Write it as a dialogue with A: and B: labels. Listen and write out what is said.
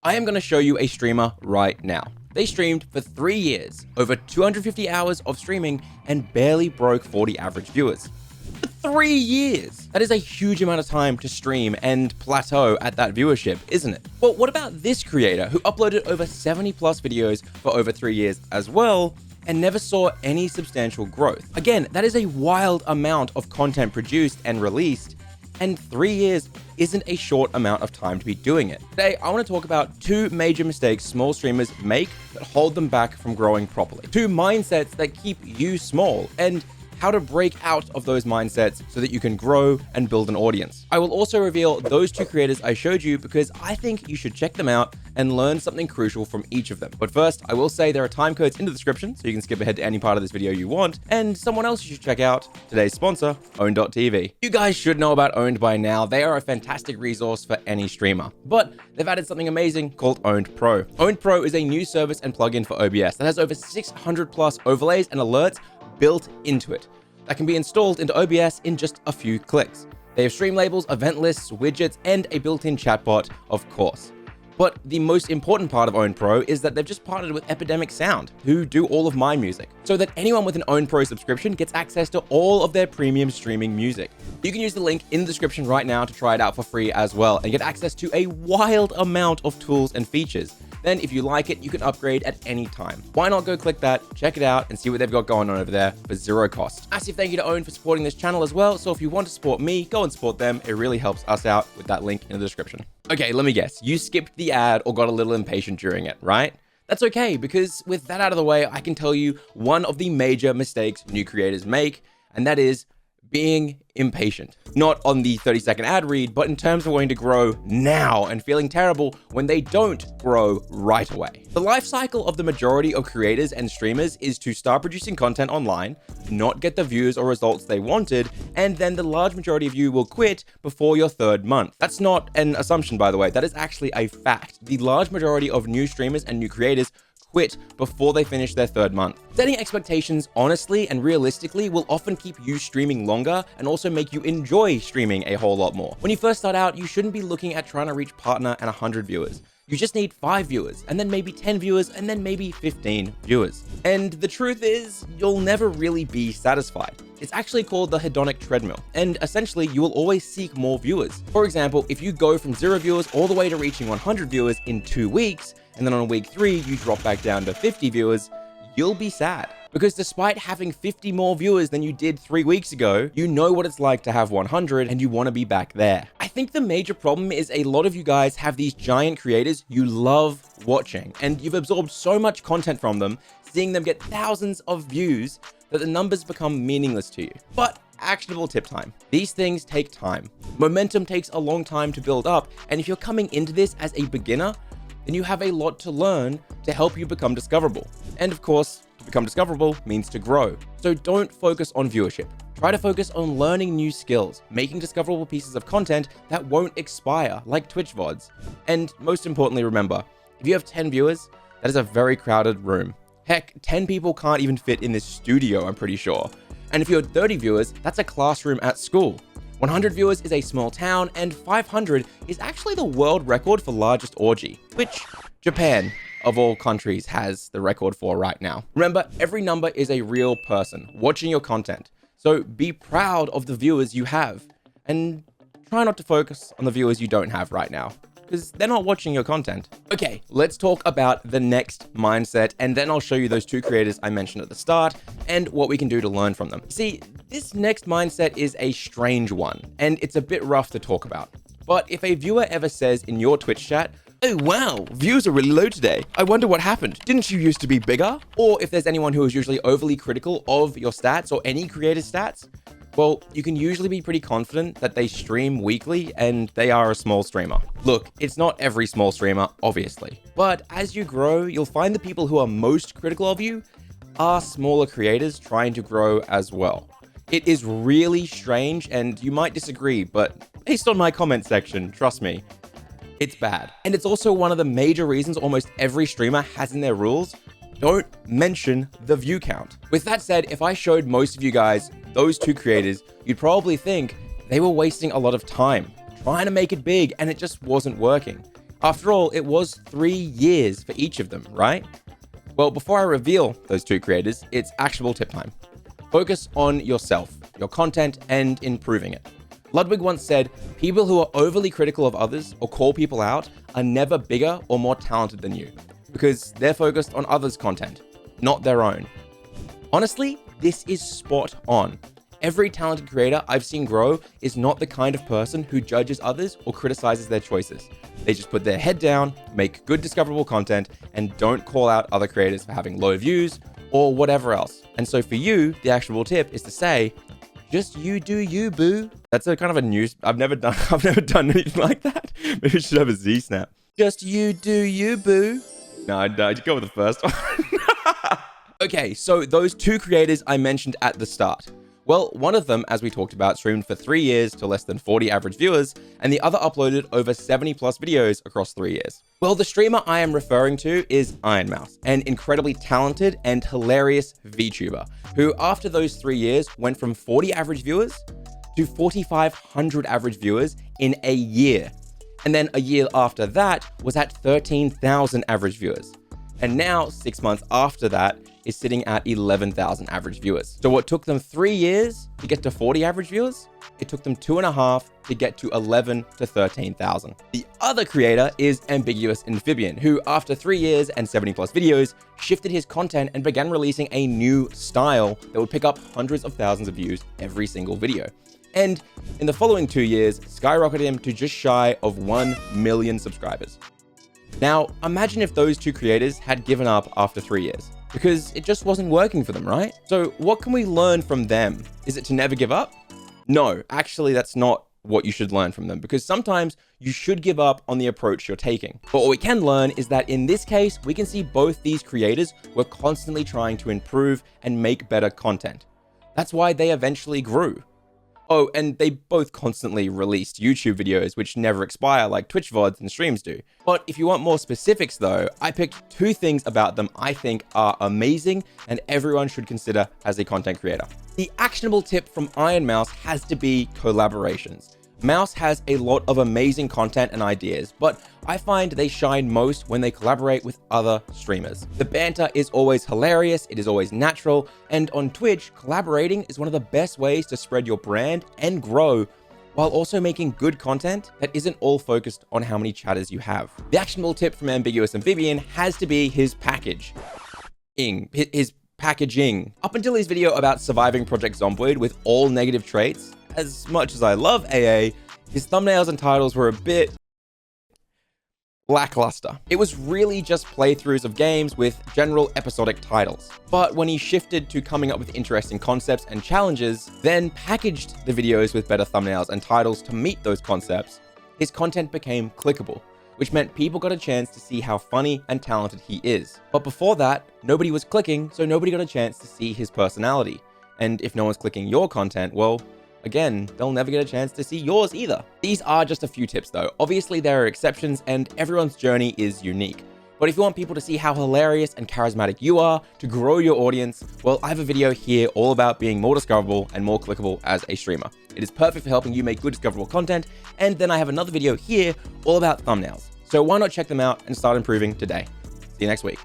A: I am going to show you a streamer right now. They streamed for 3 years, over 250 hours of streaming, and barely broke 40 average viewers. For 3 years! That is a huge amount of time to stream and plateau at that viewership, isn't it? Well, what about this creator who uploaded over 70 plus videos for over 3 years as well, and never saw any substantial growth? Again, that is a wild amount of content produced and released, and 3 years isn't a short amount of time to be doing it. Today, I want to talk about 2 major mistakes small streamers make that hold them back from growing properly. 2 mindsets that keep you small, and how to break out of those mindsets so that you can grow and build an audience. I will also reveal those 2 creators I showed you because I think you should check them out and learn something crucial from each of them. But first, I will say there are time codes in the description, so you can skip ahead to any part of this video you want, and someone else you should check out, today's sponsor, Own.tv. You guys should know about Owned by now. They are a fantastic resource for any streamer, but they've added something amazing called Owned Pro. Owned Pro is a new service and plugin for OBS that has over 600 plus overlays and alerts built into it that can be installed into OBS in just a few clicks. They have stream labels, event lists, widgets, and a built-in chatbot, of course. But the most important part of Own Pro is that they've just partnered with Epidemic Sound, who do all of my music, so that anyone with an Own Pro subscription gets access to all of their premium streaming music. You can use the link in the description right now to try it out for free as well and get access to a wild amount of tools and features. Then if you like it, you can upgrade at any time. Why not go click that, check it out, and see what they've got going on over there for 0 cost. Massive thank you to Own for supporting this channel as well, so if you want to support me, go and support them. It really helps us out with that link in the description. Okay, let me guess. You skipped the ad or got a little impatient during it, right? That's okay, because with that out of the way, I can tell you one of the major mistakes new creators make, and that is being impatient. Not on the 30-second ad read, but in terms of wanting to grow now and feeling terrible when they don't grow right away. The life cycle of the majority of creators and streamers is to start producing content online, not get the views or results they wanted, and then the large majority of you will quit before your 3rd month. That's not an assumption, by the way. That is actually a fact. The large majority of new streamers and new creators quit before they finish their 3rd month. Setting expectations honestly and realistically will often keep you streaming longer and also make you enjoy streaming a whole lot more. When you first start out, you shouldn't be looking at trying to reach partner and 100 viewers. You just need 5 viewers, and then maybe 10 viewers, and then maybe 15 viewers. And the truth is, you'll never really be satisfied. It's actually called the hedonic treadmill, and essentially you will always seek more viewers. For example, if you go from 0 viewers all the way to reaching 100 viewers in 2 weeks, and then on week 3 you drop back down to 50 viewers, you'll be sad. Because despite having 50 more viewers than you did 3 weeks ago, you know what it's like to have 100 and you want to be back there. I think the major problem is a lot of you guys have these giant creators you love watching, and you've absorbed so much content from them, seeing them get thousands of views, that the numbers become meaningless to you. But actionable tip time. These things take time. Momentum takes a long time to build up, and if you're coming into this as a beginner, then you have a lot to learn to help you become discoverable. And of course, to become discoverable means to grow. So don't focus on viewership. Try to focus on learning new skills, making discoverable pieces of content that won't expire, like Twitch VODs. And most importantly, remember, if you have 10 viewers, that is a very crowded room. Heck, 10 people can't even fit in this studio, I'm pretty sure. And if you had 30 viewers, that's a classroom at school. 100 viewers is a small town, and 500 is actually the world record for largest orgy, which Japan, of all countries, has the record for right now. Remember, every number is a real person watching your content, so be proud of the viewers you have, and try not to focus on the viewers you don't have right now, because they're not watching your content. Okay, let's talk about the next mindset, and then I'll show you those 2 creators I mentioned at the start and what we can do to learn from them. See, this next mindset is a strange one, and it's a bit rough to talk about. But if a viewer ever says in your Twitch chat, "Oh wow, views are really low today. I wonder what happened. Didn't you used to be bigger?" Or if there's anyone who is usually overly critical of your stats or any creator's stats, well, you can usually be pretty confident that they stream weekly and they are a small streamer. Look, it's not every small streamer, obviously. But as you grow, you'll find the people who are most critical of you are smaller creators trying to grow as well. It is really strange, and you might disagree, but based on my comment section, trust me, it's bad. And it's also one of the major reasons almost every streamer has in their rules: don't mention the view count. With that said, if I showed most of you guys those 2 creators, you'd probably think they were wasting a lot of time trying to make it big and it just wasn't working. After all, it was 3 years for each of them, right? Well, before I reveal those two creators, it's actionable tip time. Focus on yourself, your content, and improving it. Ludwig once said, people who are overly critical of others or call people out are never bigger or more talented than you, because they're focused on others' content, not their own. Honestly, this is spot on. Every talented creator I've seen grow is not the kind of person who judges others or criticizes their choices. They just put their head down, make good discoverable content, and don't call out other creators for having low views or whatever else. And so for you, the actionable tip is to say, just you do you, boo. That's a kind of a news. I've never done anything like that. Maybe we should have a Z snap. Just you do you, boo. No, just go with the first one. Okay, so those two creators I mentioned at the start. Well, one of them, as we talked about, streamed for 3 years to less than 40 average viewers, and the other uploaded over 70 plus videos across 3 years. Well, the streamer I am referring to is IronMouse, an incredibly talented and hilarious VTuber, who after those 3 years went from 40 average viewers to 4,500 average viewers in a year. And then a year after that was at 13,000 average viewers. And now, 6 months after that, is sitting at 11,000 average viewers. So what took them 3 years to get to 40 average viewers, it took them 2.5 to get to 11 to 13,000. The other creator is AmbiguousAmphibian, who after 3 years and 70 plus videos, shifted his content and began releasing a new style that would pick up hundreds of thousands of views every single video. And in the following 2 years, skyrocketed him to just shy of 1 million subscribers. Now, imagine if those two creators had given up after 3 years, because it just wasn't working for them, right? So what can we learn from them? Is it to never give up? No, actually, that's not what you should learn from them, because sometimes you should give up on the approach you're taking. But what we can learn is that in this case, we can see both these creators were constantly trying to improve and make better content. That's why they eventually grew. Oh, and they both constantly released YouTube videos which never expire like Twitch VODs and streams do. But if you want more specifics though, I picked 2 things about them I think are amazing and everyone should consider as a content creator. The actionable tip from IronMouse has to be collaborations. Mouse has a lot of amazing content and ideas, but I find they shine most when they collaborate with other streamers. The banter is always hilarious, it is always natural, and on Twitch, collaborating is one of the best ways to spread your brand and grow, while also making good content that isn't all focused on how many chatters you have. The actionable tip from AmbiguousAmphibian has to be his packaging. Up until his video about surviving Project Zomboid with all negative traits, as much as I love AA, his thumbnails and titles were a bit lackluster. It was really just playthroughs of games with general episodic titles. But when he shifted to coming up with interesting concepts and challenges, then packaged the videos with better thumbnails and titles to meet those concepts, his content became clickable, which meant people got a chance to see how funny and talented he is. But before that, nobody was clicking, so nobody got a chance to see his personality. And if no one's clicking your content, well, again, they'll never get a chance to see yours either. These are just a few tips though. Obviously there are exceptions and everyone's journey is unique. But if you want people to see how hilarious and charismatic you are to grow your audience, well, I have a video here all about being more discoverable and more clickable as a streamer. It is perfect for helping you make good discoverable content. And then I have another video here all about thumbnails. So why not check them out and start improving today? See you next week.